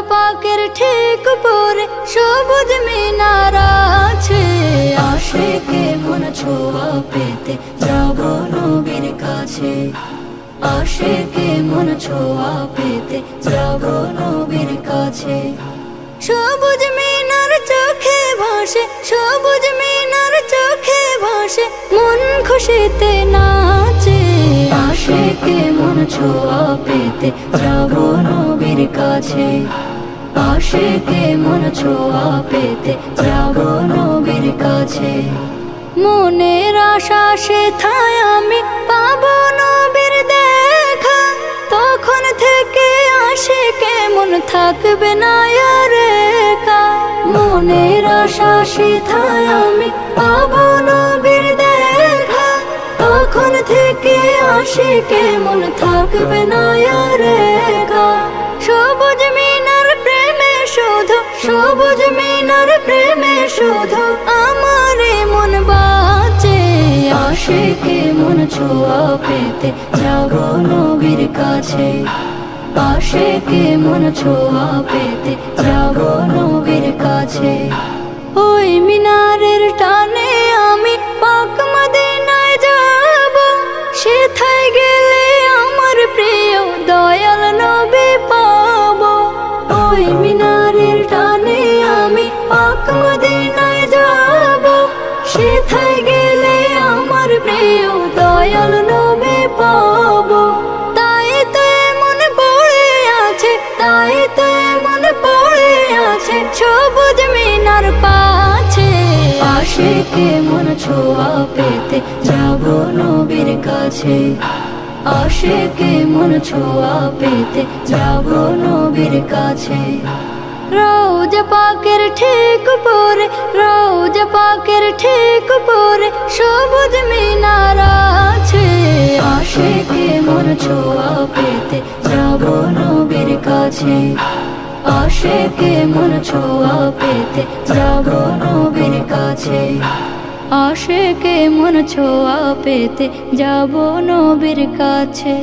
পাকের ঠিক উপরে সবুজ মিনার আছে। আশিকে মন ছোঁয়া পেতে যাব নবীর কাছে। আশিকে মন ছোঁয়া পেতে যাব নবীর কাছে। সবুজ মিনার চোখে ভাসে, সবুজ মিনার চোখে ভাসে, মন খুশিতে নাচে। আশিকে মন ছোঁয়া পেতে যাব নবীর কাছে। আশিকে মন ছোঁয়া পেতে যাব নবীর কাছে। মনের আশা সেথায় আমি পাবো নবীর দেখা। তখন থেকে আশিকে মন থাকবে না আর একা। মনের আশা সেথায় আমি পাবো নবীর দেখা। তখন থেকে আশিকে মন থাকবে না আর একা। সবুজ মিনার প্রেমে শুধু, সবুজ মিনার প্রেমে শুধু আমার মন বাঁচে। আশিকে মন ছোঁয়া পেতে যাব নবীর কাছে। আশিকে মন ছোঁয়া পেতে যাব নবীর কাছে। ওই মিনারের টানে আমি পাক মদিনায় যাব। সেথায় গেলে আমার প্রিয় দয়াল নবী পাবো। ওই মিনারের টানে আমি পাক মদিনায় যাব। সেথায় গেলে আমার প্রিয় দয়াল নবী পাবো। তাই তো মন পড়ে আছে, তাই তো মন পড়ে আছে সবুজ মিনার পাছে। আশিকে মন ছোঁয়া পেতে যাব নবীর কাছে। আশিকে মন ছোঁয়া পেতে যাব নবীর কাছে। রওজা পাকের ঠিক উপরে, রওজা পাকের ঠিক উপরে সবুজ মিনার আছে। আশিকে মন ছোঁয়া পেতে যাব নবীর কাছে। আশিকে মন ছোঁয়া পেতে যাব নবীর কাছে। আশিকে মন ছোঁয়া পেতে যাব নবীর কাছে।